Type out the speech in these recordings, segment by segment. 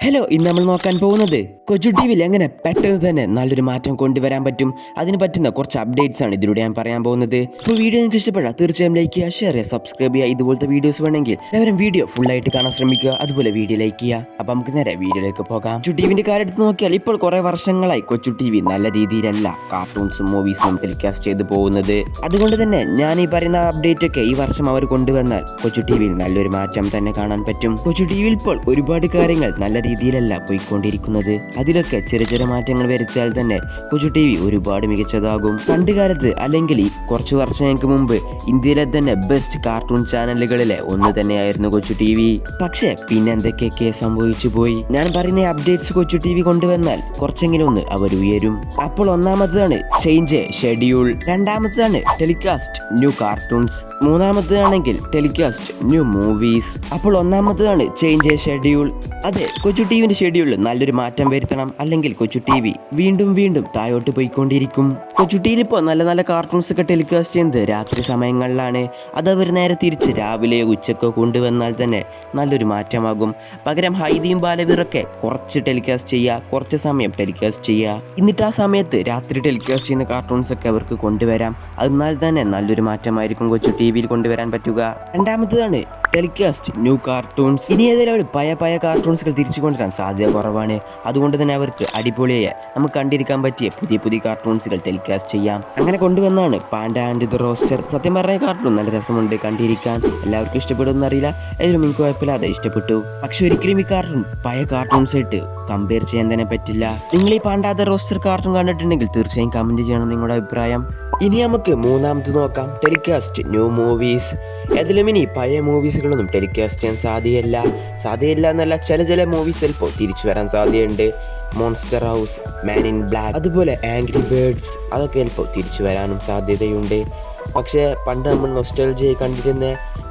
Hello, ഇന്ന് നമ്മൾ നോക്കാൻ പോകുന്നത് കൊച്ചു ടി വിയിൽ എങ്ങനെ പെട്ടെന്ന് തന്നെ നല്ലൊരു മാറ്റം കൊണ്ടുവരാൻ പറ്റും, അതിന് പറ്റുന്ന കുറച്ച് അപ്ഡേറ്റ്സ് ആണ് ഇതിലൂടെ ഞാൻ പറയാൻ പോകുന്നത്. ഇപ്പോൾ വീഡിയോ നിങ്ങൾക്ക് ഇഷ്ടപ്പെട്ടാൽ തീർച്ചയായും ലൈക്ക് ചെയ്യുക, ഷെയർ ചെയ്യുക, സബ്സ്ക്രൈബ് ചെയ്യുക. ഇതുപോലത്തെ വീഡിയോസ് വേണമെങ്കിൽ എല്ലാവരും വീഡിയോ ഫുള്ളായിട്ട് കാണാൻ ശ്രമിക്കുക, അതുപോലെ വീഡിയോ ലൈക്ക് ചെയ്യുക. അപ്പോൾ നമുക്ക് നേരെ വീഡിയോയിലേക്ക് പോകാം. കൊച്ചു ടി വിൻ്റെ കാര്യം എടുത്ത് നോക്കിയാൽ ഇപ്പോൾ കുറേ വർഷങ്ങളായി കൊച്ചു ടി വി നല്ല രീതിയിലല്ല കാർട്ടൂൺസും മൂവീസും ടെലികാസ്റ്റ് ചെയ്ത് പോകുന്നത്. അതുകൊണ്ട് തന്നെ ഞാൻ ഈ പറയുന്ന അപ്ഡേറ്റ് ഒക്കെ ഈ വർഷം അവർ കൊണ്ടുവന്നാൽ കൊച്ചു ടി വിയിൽ നല്ലൊരു മാറ്റം തന്നെ കാണാൻ പറ്റും. കൊച്ചു ടി വിയിൽ ഇപ്പോൾ ഒരുപാട് കാര്യങ്ങൾ നല്ല രീതിയിലല്ല പോയിക്കൊണ്ടിരിക്കുന്നത്. അതിലൊക്കെ ചെറിയ ചെറിയ മാറ്റങ്ങൾ വരുത്തിയാൽ തന്നെ കൊച്ചു ടി വി ഒരുപാട് മികച്ചതാകും. പണ്ട് കാലത്ത് അല്ലെങ്കിൽ ഈ കുറച്ച് വർഷങ്ങൾക്ക് മുമ്പ് ഇന്ത്യയിലെ തന്നെ ബെസ്റ്റ് കാർട്ടൂൺ ചാനലുകളിലെ ഒന്ന് തന്നെയായിരുന്നു കൊച്ചു ടി വി. പക്ഷേ പിന്നെ എന്തൊക്കെയൊക്കെ സംഭവിച്ചു പോയി. ഞാൻ പറയുന്ന അപ്ഡേറ്റ്സ് കൊച്ചു ടി വി കൊണ്ടുവന്നാൽ കുറച്ചെങ്കിലും ഒന്ന് അവർ ഉയരും. അപ്പോൾ ഒന്നാമതാണ് ചേഞ്ച് ഷെഡ്യൂൾ, രണ്ടാമത്തതാണ് ടെലികാസ്റ്റ് ന്യൂ കാർട്ടൂൺസ്, മൂന്നാമത്തതാണെങ്കിൽ ടെലികാസ്റ്റ് ന്യൂ മൂവീസ്. അപ്പോൾ ഒന്നാമത്തതാണ് ചേഞ്ച് ഷെഡ്യൂൾ. അതെ, കൊച്ചു ടി വിന്റെ ഷെഡ്യൂളിൽ നല്ലൊരു മാറ്റം വരുത്തണം, അല്ലെങ്കിൽ കൊച്ചു ടി വി വീണ്ടും വീണ്ടും താഴോട്ട് പോയിക്കൊണ്ടിരിക്കും. കൊച്ചു ടി വിയിൽ ഇപ്പോൾ നല്ല നല്ല കാർട്ടൂൺസ് ഒക്കെ ടെലികാസ്റ്റ് ചെയ്യുന്നത് രാത്രി സമയങ്ങളിലാണ്. അതവർ നേരെ തിരിച്ച് രാവിലെയോ ഉച്ചക്കോ കൊണ്ടുവന്നാൽ തന്നെ നല്ലൊരു മാറ്റമാകും. പകരം ഹൈദിയും ബാലവീറൊക്കെ കുറച്ച് ടെലികാസ്റ്റ് ചെയ്യുക, കുറച്ച് സമയം ടെലികാസ്റ്റ് ചെയ്യുക, എന്നിട്ട് ആ സമയത്ത് രാത്രി ടെലികാസ്റ്റ് ചെയ്യുന്ന കാർട്ടൂൺസ് ഒക്കെ അവർക്ക് കൊണ്ടുവരാം. അതിനാൽ തന്നെ നല്ലൊരു മാറ്റമായിരിക്കും കൊച്ചു ടി വിയിൽ കൊണ്ടുവരാൻ പറ്റുക. രണ്ടാമത്തതാണ് ടെലികാസ്റ്റ് ന്യൂ കാർട്ടൂൺസ്. ഇനി ഏതെങ്കിലും പഴയ കാർട്ടൂൺസുകൾ തിരിച്ചു കൊണ്ടുവരാൻ സാധ്യത കുറവാണ്. അതുകൊണ്ട് തന്നെ അവർക്ക് അടിപൊളിയായ നമുക്ക് കണ്ടിരിക്കാൻ പറ്റിയ പുതിയ കാർട്ടൂൺസുകൾ ടെലികാസ്റ്റ് ചെയ്യാം. അങ്ങനെ കൊണ്ടുവന്നാണ് പാൻഡ ആൻഡ് ദ റോസ്റ്റർ. സത്യം പറഞ്ഞ കാർട്ടൂൺ നല്ല രസമുണ്ട് കണ്ടിരിക്കാൻ. എല്ലാവർക്കും ഇഷ്ടപ്പെടുമെന്ന് അറിയില്ല, എങ്കിലും എനിക്ക് കുഴപ്പമില്ലാതെ ഇഷ്ടപ്പെട്ടു. പക്ഷെ ഒരിക്കലും ഈ കാർട്ടൂൺ പഴയ കാർട്ടൂൺസ് ആയിട്ട് കമ്പയർ ചെയ്യാൻ തന്നെ പറ്റില്ല. നിങ്ങൾ ഈ പാൻഡ ദ റോസ്റ്റർ കാർട്ടൂൺ കണ്ടിട്ടുണ്ടെങ്കിൽ തീർച്ചയായും കമന്റ് ചെയ്യണം നിങ്ങളുടെ അഭിപ്രായം. ഇനി നമുക്ക് മൂന്നാമത് നോക്കാം, ടെലികാസ്റ്റ് ന്യൂ മൂവീസ്. ഏതിലും ഇനി പഴയ മൂവീസുകളൊന്നും ടെലികാസ്റ്റ് ചെയ്യാൻ സാധ്യതയില്ല എന്നല്ല, ചില മൂവീസ് ചിലപ്പോൾ തിരിച്ചു വരാൻ സാധ്യതയുണ്ട്. Monster house, man in black, അതുപോലെ ആംഗ്രി ബേർഡ്സ്, അതൊക്കെ ചിലപ്പോൾ തിരിച്ചു വരാനും സാധ്യതയുണ്ട്. പക്ഷേ പണ്ട് നമ്മൾ നൊസ്റ്റാൾജിയായി കണ്ടിരുന്ന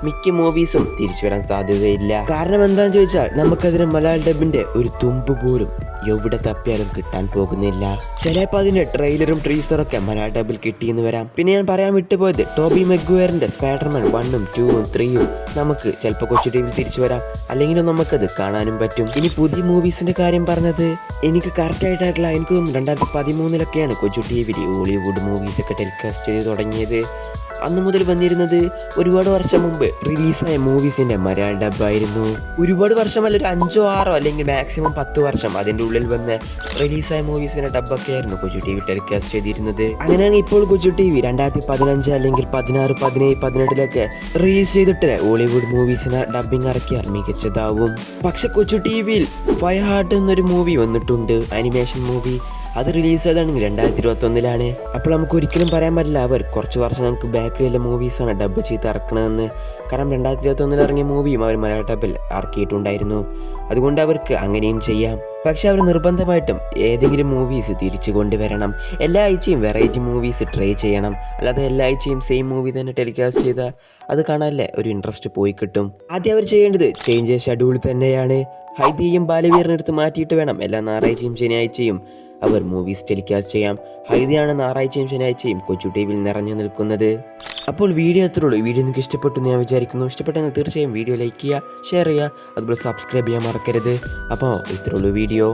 മിക്ക മൂവീസും തിരിച്ചു വരാൻ സാധ്യതയില്ല. കാരണം എന്താണെന്ന് ചോദിച്ചാൽ നമുക്കതിന് മലയാള ഡബിന്റെ ഒരു തുമ്പ് പോലും എവിടെ തപ്പിയാലും കിട്ടാൻ പോകുന്നില്ല. ചിലപ്പോൾ അതിന്റെ ട്രെയിലറും ട്രീസറൊക്കെ മലയാള ഡബിൽ കിട്ടിയെന്ന് വരാം. പിന്നെ ഞാൻ പറയാൻ വിട്ടുപോയത്, ടോബി മെഗ്വയറിന്റെ സ്പൈഡർമാൻ 1ഉം 2ഉം 3ഉം നമുക്ക് ചിലപ്പോൾ കൊച്ചു ടി വിയിൽ തിരിച്ചു വരാം, അല്ലെങ്കിലും നമുക്കത് കാണാനും പറ്റും. ഇനി പുതിയ മൂവീസിന്റെ കാര്യം പറഞ്ഞത് എനിക്ക് കറക്റ്റ് ആയിട്ടായിട്ടില്ല. എനിക്ക് തോന്നുന്നു 2013 കൊച്ചു ടി വിയിൽ ഹോളിവുഡ് മൂവീസ് ഒക്കെ ടെലികാസ്റ്റ് ചെയ്ത് തുടങ്ങിയത്. അന്ന് മുതൽ വന്നിരുന്നത് ഒരുപാട് വർഷം മുമ്പ് റിലീസായ മൂവീസിന്റെ മലയാള ഡബ്ബായിരുന്നു. ഒരുപാട് വർഷമല്ല, ഒരു 5 6 അല്ലെങ്കിൽ മാക്സിമം 10 വർഷം അതിന്റെ ഉള്ളിൽ വന്ന് റിലീസായ മൂവീസിന്റെ ഡബ്ബൊക്കെ ആയിരുന്നു കൊച്ചു ടി വി ടെലികാസ്റ്റ് ചെയ്തിരുന്നത്. അങ്ങനെയാണ് ഇപ്പോൾ കൊച്ചു ടി വി 2015 അല്ലെങ്കിൽ 16 17 18 റിലീസ് ചെയ്തിട്ട് ഹോളിവുഡ് മൂവീസിന് ഡബ്ബിംഗ് ഇറക്കിയാൽ മികച്ചതാവും. പക്ഷെ കൊച്ചു ടി വിയിൽ ഫയർ ഹാർട്ട് എന്നൊരു മൂവി വന്നിട്ടുണ്ട്, അനിമേഷൻ മൂവി. അത് റിലീസ് ചെയ്താണെങ്കിൽ 2021. അപ്പോൾ നമുക്ക് ഒരിക്കലും പറയാൻ പറ്റില്ല അവർ കുറച്ച് വർഷം നമുക്ക് ബാക്കിലുള്ള മൂവീസാണ് ഡബ്ബ് ചെയ്ത് ഇറക്കണമെന്ന്. കാരണം 2021 ഇറങ്ങിയ മൂവിയും അവർ മലയാള ഡബ്ബിൽ ഇറക്കിയിട്ടുണ്ടായിരുന്നു. അതുകൊണ്ട് അവർക്ക് അങ്ങനെയും ചെയ്യാം. പക്ഷെ അവർ നിർബന്ധമായിട്ടും ഏതെങ്കിലും മൂവീസ് തിരിച്ചു കൊണ്ടുവരണം. എല്ലാ ആഴ്ചയും വെറൈറ്റി മൂവീസ് ട്രൈ ചെയ്യണം. അല്ലാതെ എല്ലാ ആഴ്ചയും സെയിം മൂവി തന്നെ ടെലികാസ്റ്റ് ചെയ്താൽ അത് കാണാനല്ലേ ഒരു ഇൻട്രസ്റ്റ് പോയി കിട്ടും. ആദ്യം അവർ ചെയ്യേണ്ടത് ചേഞ്ച് ഷെഡ്യൂൾ തന്നെയാണ്. ഹൈദിയും ബാലവീറിനെടുത്ത് മാറ്റിയിട്ട് വേണം എല്ലാ ഞായറാഴ്ചയും ശനിയാഴ്ചയും അവർ മൂവീസ് ടെലികാസ്റ്റ് ചെയ്യാം. ഹൈദിയാണ് ഞായറാഴ്ചയും ശനിയാഴ്ചയും കൊച്ചു ടി വിയിൽ നിറഞ്ഞു നിൽക്കുന്നത്. അപ്പോൾ വീഡിയോ എത്ര ഉള്ളൂ. വീഡിയോ നിങ്ങൾക്ക് ഇഷ്ടപ്പെട്ടു എന്ന് ഞാൻ വിചാരിക്കുന്നു. ഇഷ്ടപ്പെട്ടെങ്കിൽ തീർച്ചയായും വീഡിയോ ലൈക്ക് ചെയ്യുക, ഷെയർ ചെയ്യുക, അതുപോലെ സബ്സ്ക്രൈബ് ചെയ്യാൻ മറക്കരുത്. അപ്പോൾ ഇത്രയുള്ളൂ വീഡിയോ.